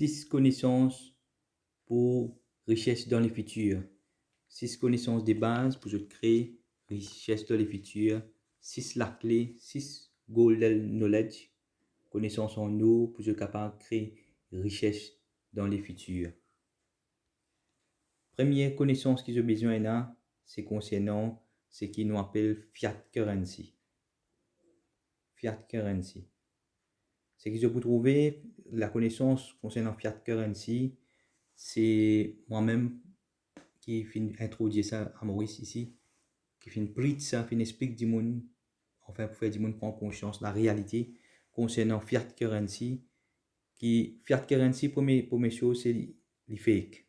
6 connaissances pour richesse dans le futur. 6 connaissances de base pour créer richesse dans le futur. 6 la clé, 6 golden knowledge, connaissances en nous pour être capable de créer richesse dans le futur. Première connaissance que j'ai besoin là, c'est concernant ce qui nous appelle fiat currency. Fiat currency. Ce que je peux trouver, la connaissance concernant fiat currency, c'est moi-même qui fin introduire ça à Maurice ici, qui fin preach ça, fin explique du monde, enfin pour faire du monde prendre conscience de la réalité concernant fiat currency. Fiat currency, première chose, c'est les fake.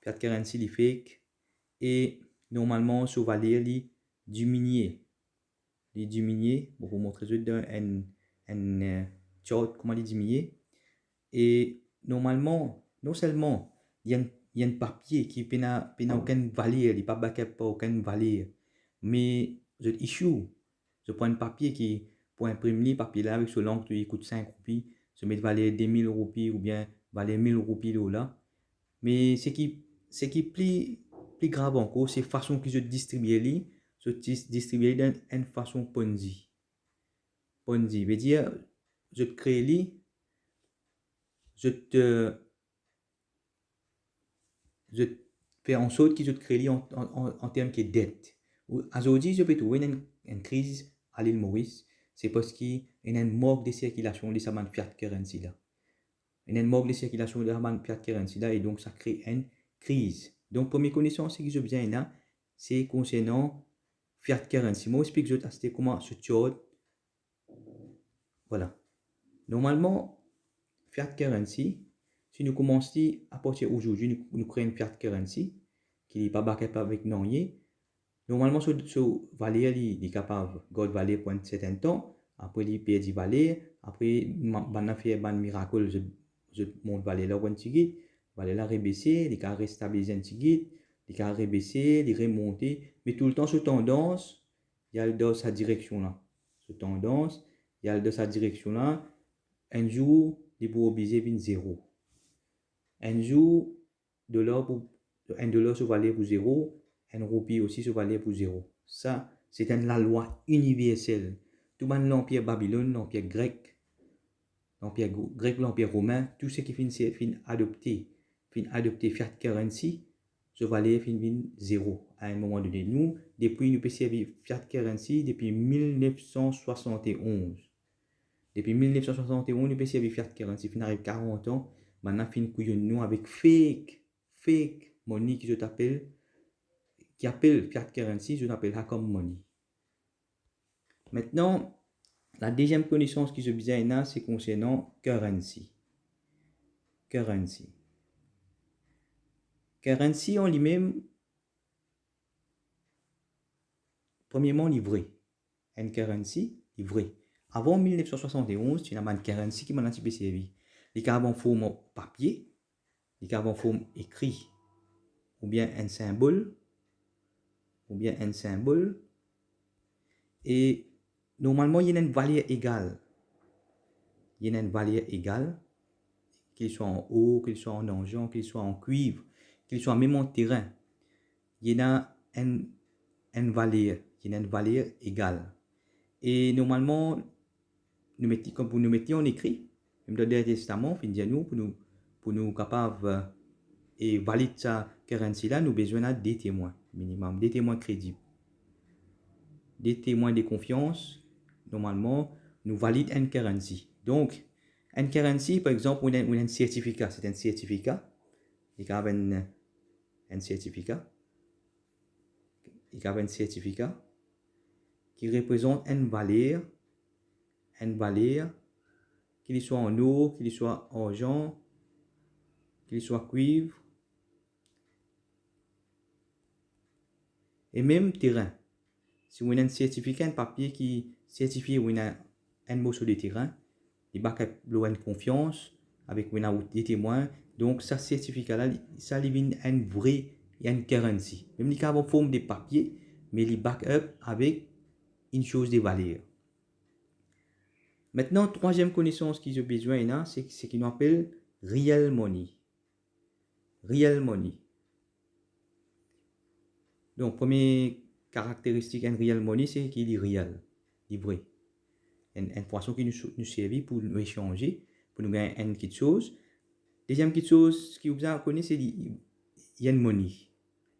Fiat currency, les fake, et normalement, ça va les diminuer. Les diminuer, pour vous montrer un chart, comment les diminuer. Et normalement, non seulement, il y a un papier qui n'a aucune valeur, il n'est pas backup pour aucune valeur, mais je issue, je prends un papier qui, pour imprimer le papier là, avec ce langue qui coûte 5 roupies, je mets valeur 2000 roupies ou bien valeur 1000 roupies là. Mais ce qui est plus grave encore, c'est la façon que je distribue d'une façon Ponzi. Ponzi veut dire, je crée les, je fais en sorte que je crée en termes de dette. Aujourd'hui, je peux trouver une crise à l'île Maurice, c'est parce qu'il y a un manque de circulation de sa fiat currency là. Il y a un manque de circulation de la fiat currency là, et donc ça crée une crise. Donc, première connaissance que je besoin là, c'est concernant fiat currency. Moi, je explique c'était comment ce chart. Voilà. Normalement, fiat currency, si nous commençons à partir aujourd'hui, nous créons une fiat currency qui n'est pas backed avec rien. Normalement, ce valeur est capable de valeur pour un certain temps. Après, il perd du valeur. Après, on a fait un miracle, je monte valeur là, un petit guide. Valeur là, rebaisser, il a restabilisé un petit guide. Il a rebaissé, il remonté. Mais tout le temps, cette tendance, il y a dans sa direction là. Cette tendance, il y a dans sa direction là. Un jour, il peut obliger à 0. Un jour, un dollar se valait pour 0, un roupie aussi se valait pour 0. Ça, c'est la loi universelle. Tout l'empire Babylone, l'empire grec, l'empire romain, tout ce qui fin adopté fiat currency, se valait fin 0 à un moment donné. Nous, depuis nous servir fiat currency depuis 1971. Depuis 1971, nous servir fiat currency, fin arrive 40 ans. Maintenant, fin couillon nous avec fake money qui appelle fiat currency, je l'appelle comme money. Maintenant, la deuxième connaissance que je besoin là, c'est concernant currency. Currency en lui-même, premièrement, livré. Un currency livré. Avant 1971, tu as une currency qui m'a un petit peu servi. Les cartes en forme papier, les cartes en forme écrit, ou bien un symbole, et normalement, il y a une valeur égale. Qu'il soit en eau, qu'il soit en argent, qu'il soit en cuivre, qu'il soit même en terrain. Il y a une valeur égale. Et normalement, comme pour nous mettre en écrit, même dans le Testament, pour nous capables et valider sa currency là, nous avons besoin de des témoins, minimum, des témoins crédibles. Des témoins de confiance, normalement, nous valident une currency. Donc, une currency, par exemple, on a un certificat. C'est un certificat. Il y a un certificat. Qui représente une valeur, qu'il soit en eau, qu'il soit en argent, qu'il soit cuivre, et même terrain. Si on a un certificat, un papier qui certifie qu'on a un morceau de terrain, il va avoir une confiance avec des témoins. Donc, ce certificat-là, ça devient un vrai currency. Même si on forme des papiers, mais il back up avec une chose de valeur. Maintenant, troisième connaissance qu'ils ont besoin, là, c'est ce qu'on appelle real money. Real money. Donc, première caractéristique en real money, c'est qu'il est real, il est vrai. Un poisson qui nous servit pour nous échanger, pour nous gagner une petite chose. Deuxième petite chose qui vous a connu, c'est qu'il y a une money.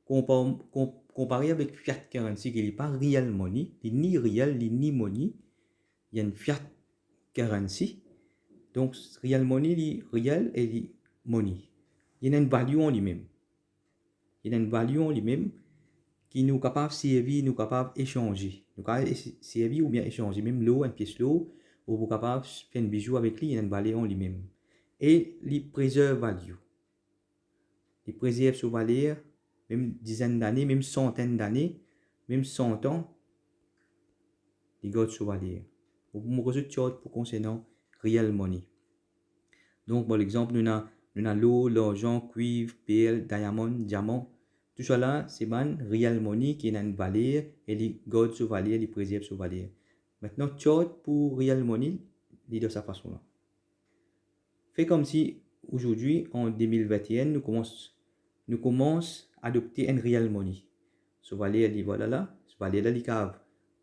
Comparé avec fiat currency, qui n'est pas real money, il n'est ni real, ni money. Il y a une fiat currency. Donc, real money, il real et il money. Il y a une value en lui-même. Il y a une value en lui-même qui nous capable de servir, nous capable d'échanger. Nous capable de servir ou bien échanger. Même l'eau, une pièce d'eau, ou vous capable de faire un bijou avec lui, il y a une valeur en lui-même. Et il préserve value. Il préserve sa valeur, même dizaines d'années, même centaines d'années, même 100 ans, il garde sa valeur. Vous me recevez pour concernant real money. Donc, par exemple, nous avons l'eau, l'argent, cuivre, perle, diamant. Tout ça là, c'est une real money qui a une valeur et il garde sa valeur, il préserve sa valeur. Maintenant, chart pour real money, il est de sa façon là. Fait comme si aujourd'hui, en 2021, nous commençons à adopter une real money. Ce valeur, il voilà là, ce valeur là, il peut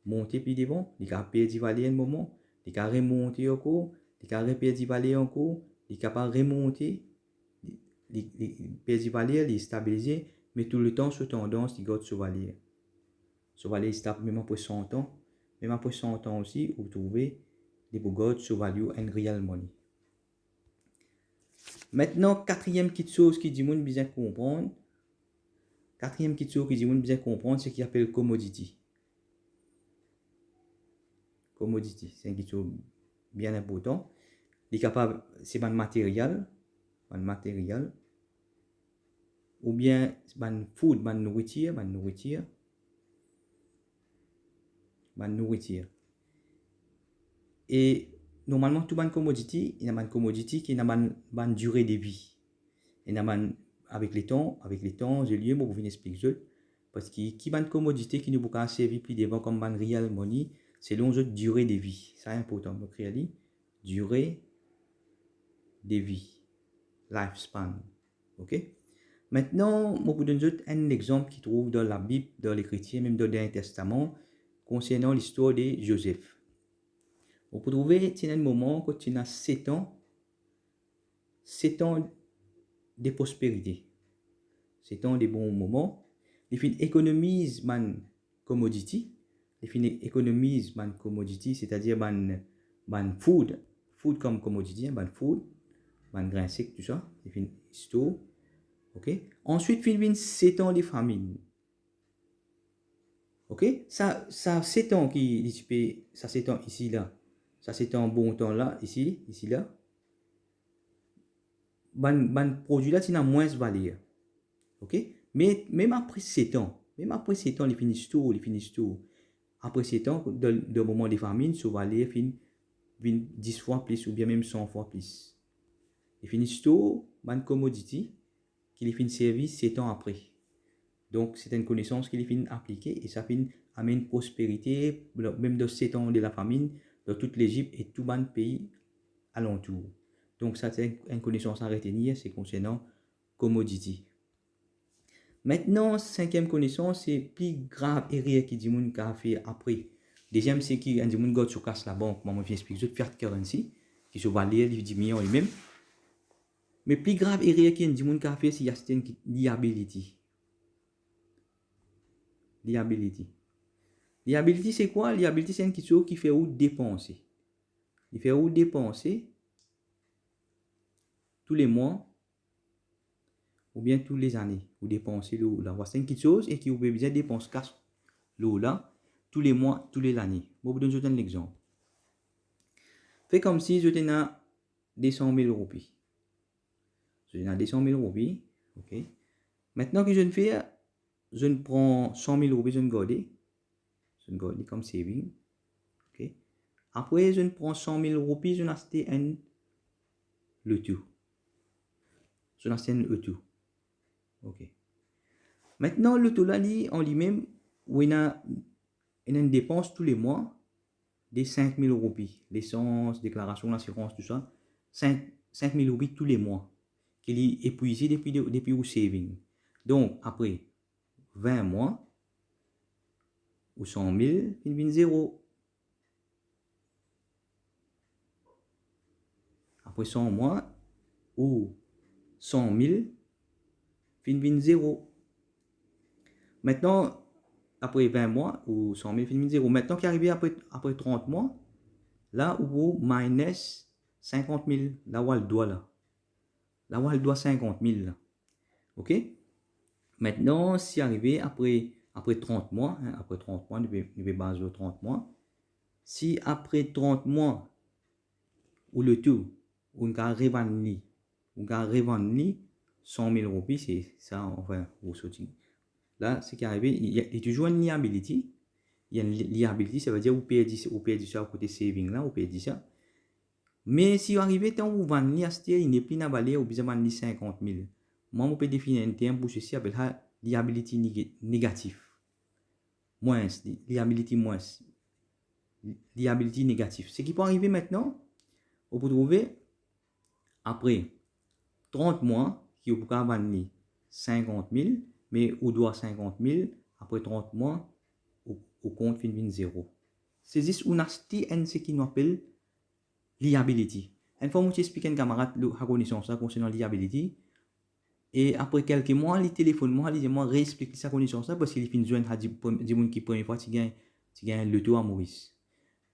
monter puis devant, il peut perdre valeur un moment, il peut remonter encore, il peut perdre valeur encore, il est capable de remonter, il perd valeur, il est stabilisé, mais tout le temps, sous tendance, il garde ce valeur. Ce valeur est stable même après 100 ans, même après 100 ans aussi, vous trouvez des beaux gardes ce value en real money. Maintenant, quatrième petite chose qui dit moun bien comprendre. Quatrième petite chose qui dit moun bien comprendre, c'est ce qu'il appelle commodity. Commodity, c'est une chose bien important. Il est capable, c'est un matériel, ou bien un food, une nourriture. Et normalement, tout une commodity, il y a une commodity qui a une durée de vie. Et avec les temps, j'ai lieu pour vous expliquer. Parce que qui une commodité qui nous peut servir plus devant comme une real money, c'est long durée de vie. C'est important. Donc, réalité, durée de vie. Lifespan. Ok? Maintenant, je vous donne un exemple qui trouve dans la Bible, dans les chrétiens, même dans l'Ancien Testament, concernant l'histoire de Joseph. Vous pouvez trouver, c'est un moment quand tu as 7 ans de prospérité. 7 ans de bons moments. Il fin économise man commodity. Il fin économise man commodity, c'est-à-dire man food comme commodity, man food, man grain sec, tout ça. Il fin store. Ok. Ensuite, il fin 7 ans de famine. Ok. Ça 7 ans qui ça 7 ans ici là. Ça c'est un bon temps là, ici là. Ban produit là, il a moins de valeur. Ok? Mais même après 7 ans, il finit tout. Après 7 ans, dans le moment des famines, ce valeur finit 10 fois plus ou bien même 100 fois plus. Il finit tout, ban commodity, qui finit service 7 ans après. Donc, c'est une connaissance qui finit appliquée et ça finit amène prospérité, même dans 7 ans de la famine, dans toute l'Égypte et tout le pays alentour. Donc, ça, c'est une connaissance à retenir, c'est concernant commodity. Maintenant, cinquième connaissance, c'est plus grave erreur qui dit moun qu'a fait après. Deuxième, c'est qui dit moun God se casse la banque, moi je vais expliquer fiat currency qui se valait 10 millions lui-même. Mais plus grave erreur qui dit moun qu'a fait, c'est une liability. Liability, c'est quoi? Liability, c'est une question qui fait où dépenser. Il fait où dépenser tous les mois ou bien toutes les années, vous dépensez l'eau là. Voici une petite chose et qui vous besoin de dépenser cash l'eau là tous les mois, toutes les années. Je vous donne un exemple. Fais comme si je tenais 200 000 roupies. Je tenais 200 000 roupies, ok. Maintenant que je ne fais, je ne prends 100 000 roupies, je ne garde comme saving, ok. Après, je ne prends 100 000 roupies, je n'achète le tout. Je n'achète le tout. Ok. Maintenant, le taux là, en lui-même, il y a une dépense tous les mois des 5 000 roupies, l'essence, déclaration, l'assurance, tout ça, 5 000 roupies tous les mois, qu'il est épuisé depuis au saving. Donc, après 20 mois, ou 100 000, il vient zéro. Après 100 mois, ou 100 000, il vient zéro. Maintenant, après 20 mois, ou 100 000, il vient zéro. Maintenant, qui est arrivé après 30 mois, là où minus 50 000, là où elle doit là. Là où elle doit 50 000 là. Ok? Maintenant, si arrivé après 30 mois, hein, après 30 mois, nous devons baser 30 mois. Si après 30 mois, ou le tout, on a revenu 100 000 roupies, c'est ça, enfin, vous sautez. Là, ce qui est arrivé, il y a toujours une liability. Il y a une liability, ça veut dire vous payez ça au côté saving là, vous payez ça. Mais si vous arrivez, quand vous vendez, il n'est plus n'avalé, vous besoin de 50 000. Moi, je peux définir un terme pour ceci, appelle liability négatif. Moins, liability moins. Liability négatif. Ce qui peut arriver maintenant, vous pouvez trouver, après 30 mois, qui vous pouvez vendre 50 000, mais vous doit 50 000, après 30 mois, au compte fin 0. C'est juste une astuce, ce qui nous appelle liability. Une fois que je explique à un camarade la connaissance concernant liability, et après quelques mois, il téléphone moi, il dit moi réexplique sa connaissance parce qu'il finit joindre à des gens qui première fois tu gagnes le tour à Maurice.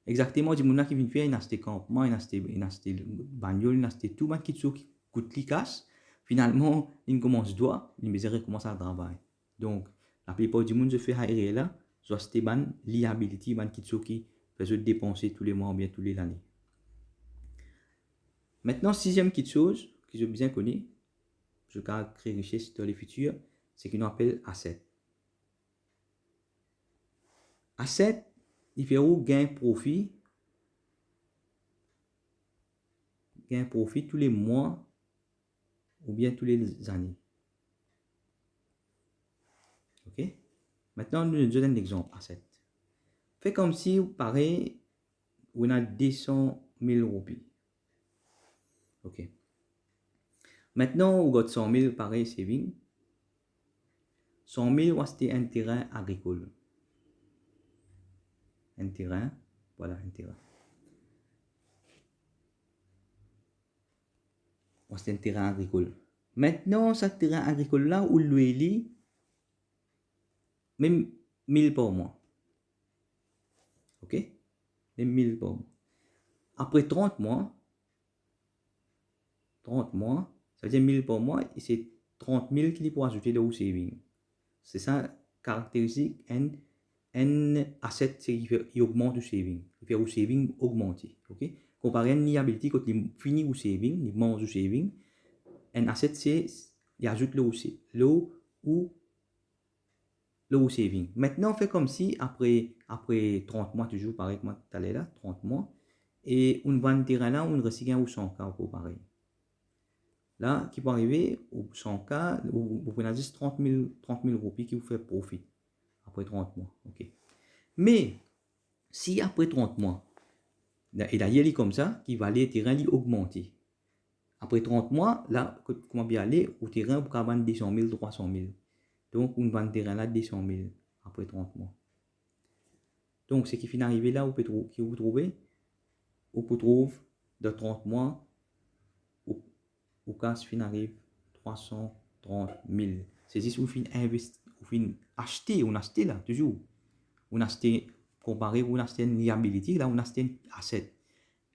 Exactement, des gens qui viennent faire une acheté campement, une acheté bagnole, une acheté tout, qui coûte li casse. Finalement, il commence droit, il me recommence à travailler. Donc, la plupart du monde se fait aérer là, soit c'était ban liability, ban qui fait dépenser tous les mois ou bien tous les années. Maintenant, sixième petite chose que je bien connais, je vais créer richesse dans le futur, c'est ce qu'on appelle asset. Asset, il fait où gain profit tous les mois ou bien tous les années. Ok? Maintenant, nous donne un exemple asset. Fait comme si, pareil, on a 200 000 roupies. Ok. Maintenant, on a 100 000 pareil saving. 100 000, c'est un terrain agricole. Un terrain, voilà, un terrain. C'est un terrain agricole. Maintenant, ce terrain agricole-là, où le même 1000 par mois. Ok? Même 1000 par mois. Après 30 mois, ça veut dire 1000 par mois, et c'est 30 000 qu'il faut ajouter dans le saving. C'est ça, caractéristique, un asset, c'est qu'il augmente le saving. Il fait le saving augmenter. Ok? Comparé à une liability, quand il finit le saving, il mange le saving, un asset, c'est il ajoute le saving. Maintenant, on fait comme si après 30 mois, toujours pareil que moi tout à l'heure là, 30 mois, et on vend le terrain là, on recycle ou 100K pour pareil. Là, qui peut arriver au 100K, vous prenez juste 30 000 roupies qui vous fait profit après 30 mois. Ok. Mais si après 30 mois, et d'ailleurs, il est comme ça, qui va aller le terrain augmenter. Après 30 mois, là, comment bien aller au terrain, vous pouvez vendre 200 000, 300 000. Donc, on vend le terrain là 200 000 après 30 mois. Donc, ce qui finit d'arriver là, qui vous trouvez, vous pouvez trouver de 30 mois, au cas où fin arrive 330 000. C'est juste où fin investir, où fin acheter, on achète là, toujours. On achète, comparé, on achète une liability, là, on achète un asset.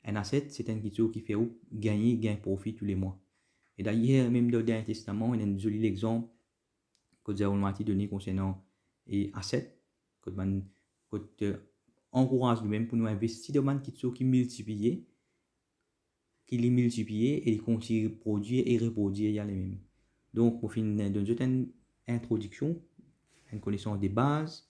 Un asset, c'est un chose qui fait gagner profit tous les mois. Et d'ailleurs, même dans le Dernier Testament, il y a un joli exemple que nous avons donné concernant les assets, que encourage nous-mêmes pour nous investir dans des choses qui multiplient, les multiplier et continuer à produire et reproduire les mêmes. Donc, pour finir, une introduction, une connaissance des bases,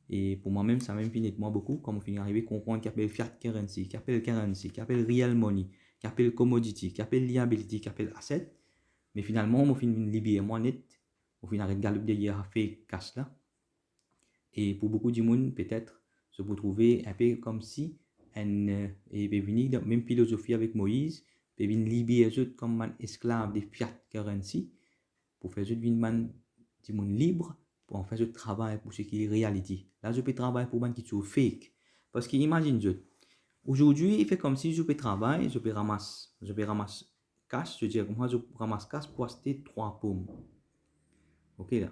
et pour moi-même, ça m'a fini moi beaucoup, comme on finit arriver à comprendre qu'il appelle fiat currency, qu'il appelle real money, qu'il appelle commodity, qu'il appelle liability, qu'il appelle asset. Mais finalement, on finit libérer moins net, on finit arrêter de galoper derrière fait cash là. Et pour beaucoup de monde, peut-être, se peut trouver un peu comme si et puis venir dans même philosophie avec Moïse, puis venir libérer eux comme un esclave des fiat currency pour faire eux venir du monde libre pour en faire eux travail pour ce qui est réalité. Là je peux travailler pour man qui sont fake parce que imagine eux aujourd'hui il fait comme si je peux travailler, je peux ramasser cash, je dis moi je ramasse cash pour acheter 3 pommes. OK là.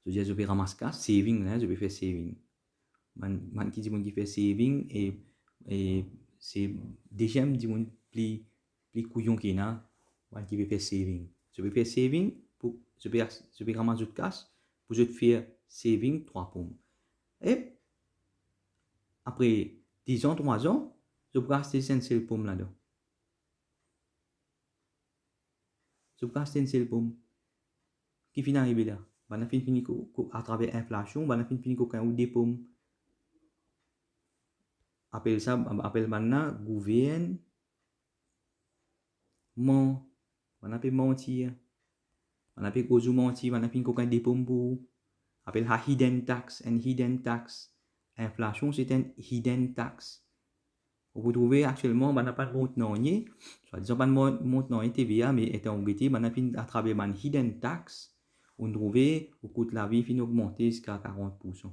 Je peux ramasser cash, saving là, je peux faire saving. Man qui dit mon qui fait saving et c'est déjà me dit mon plus couillon qui là man qui veut faire saving. Je vais faire saving pour je vais ramasser de cash pour je faire saving 3 pommes. Et après 10 ans, 3 ans, je peux acheter 5 seule pomme là-dedans. Je peux acheter une seule pomme qui finit arriver là. On a fini à travers l'inflation, on a fini qu'aucun ou des pommes. Appelle maintenant gouvernement. On appelle mentir. On appelle cause mentir, on appelle qu'aucun des pommes pour. Appelle hidden tax and hidden tax. Inflation, c'est un hidden tax. Vous trouvez actuellement, on n'a pas de montant non, soit disant pas de montant TVA, mais étant augmenté, on a fini à travers un hidden tax. On trouve au coût de la vie finit augmenter jusqu'à 40%.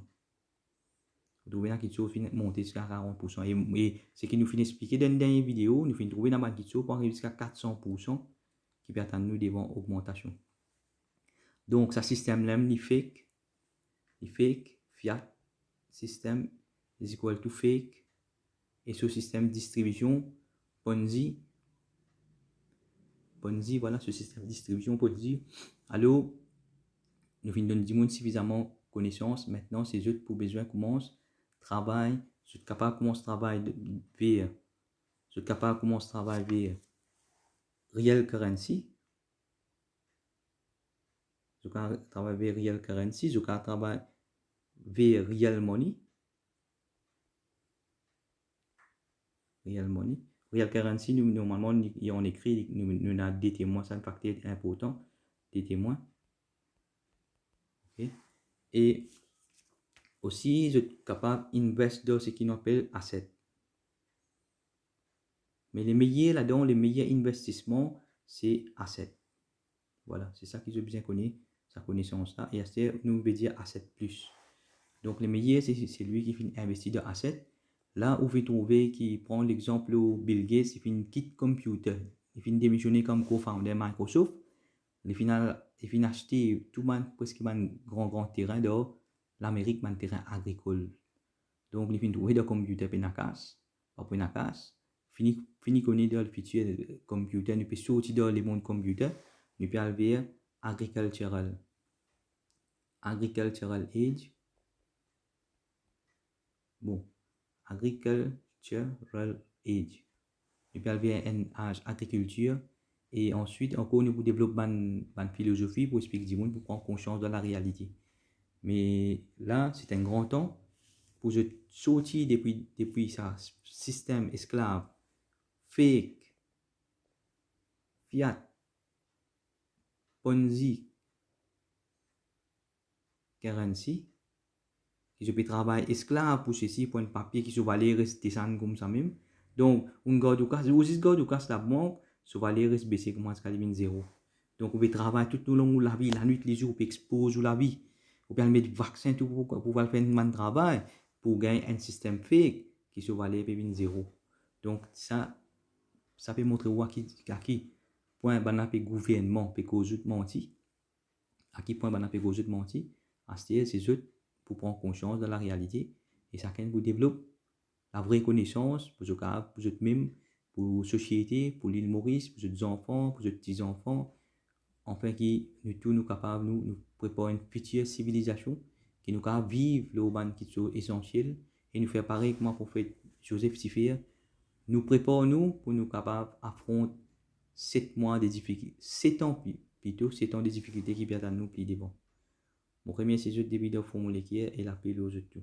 Vous trouvez dans quelque chose finit monter jusqu'à 40%. Et ce qui nous finit expliquer dans une dernière vidéo, nous finit trouver dans une quelque chose pour arriver jusqu'à 400% qui peut attendre nous devant augmentation. Donc, ce système-là, il fake, fiat, système is equal to fake, et ce système de distribution, Ponzi, voilà, ce système de distribution Ponzi. Alors, nous venons de donner suffisamment connaissance. Maintenant, c'est juste pour besoin commence travail. Je suis capable de commencer travail vers. Je suis capable de commencer travail vers real currency. Je suis travailler vers real currency. Je suis travailler vers real money. Real currency, nous normalement, on écrit, nous avons des témoins, c'est un facteur important, des témoins. Okay. Et aussi, je suis capable d'investir dans ce qu'on appelle assets. Mais les meilleurs là-dedans, les meilleurs investissements, c'est assets. Voilà, c'est ça que je bien connais, sa connaissance là. Et assets, nous veut dire assets plus. Donc, les meilleurs, c'est lui qui investit dans assets. Là où vous trouvez qui prend l'exemple où Bill Gates, il fait une kit computer. Il fait démissionner comme co-founder Microsoft. Il finit acheter tout presque un grand terrain de l'Amérique, un terrain agricole. Donc, il finit trouver des computers penakas, pas penakas. Fini connaître le futur computer, nous peut sortir dans le monde computer, nous peut aller vers agricultural age. Bon, agricultural age. Nous peut aller vers un âge agriculture. Et ensuite, encore, nous développons une philosophie pour expliquer du monde, pour prendre conscience de la réalité. Mais là, c'est un grand temps pour sortir depuis ce système esclave, fake, fiat, Ponzi, currency, qui je peux travailler esclave pour ceci, pour un papier qui se valait rester comme ça même. Donc, on garde au cas, la banque, se valait rester baisser comme ça, zéro. Donc, on peut travailler tout au long de la vie, la nuit, les jours, on peut exposer la vie. On peut mettre vaccin tout pour pouvoir faire un travail, pour gagner un système fake qui se valait zéro. Donc, ça peut montrer à qui point on a gouvernement peut causer de mentir. À qui point on a causer de mentir. C'est juste pour prendre conscience de la réalité et chacun vous développe la vraie connaissance pour vous-même, pour la société, pour l'île Maurice, pour vos enfants, pour vos petits-enfants, enfin qui nous tous nous capables nous préparer une future civilisation qui nous capable vivre l'urbain qui sont essentiels et nous faire pareil comme prophète Joseph Tiffer nous prépare nous pour nous capables affronter 7 mois de difficultés, 7 ans plutôt, 7 ans de difficultés qui viennent à nous plus devant. Mon premier c'est juste des vidéos formulaires et l'appel aux autres.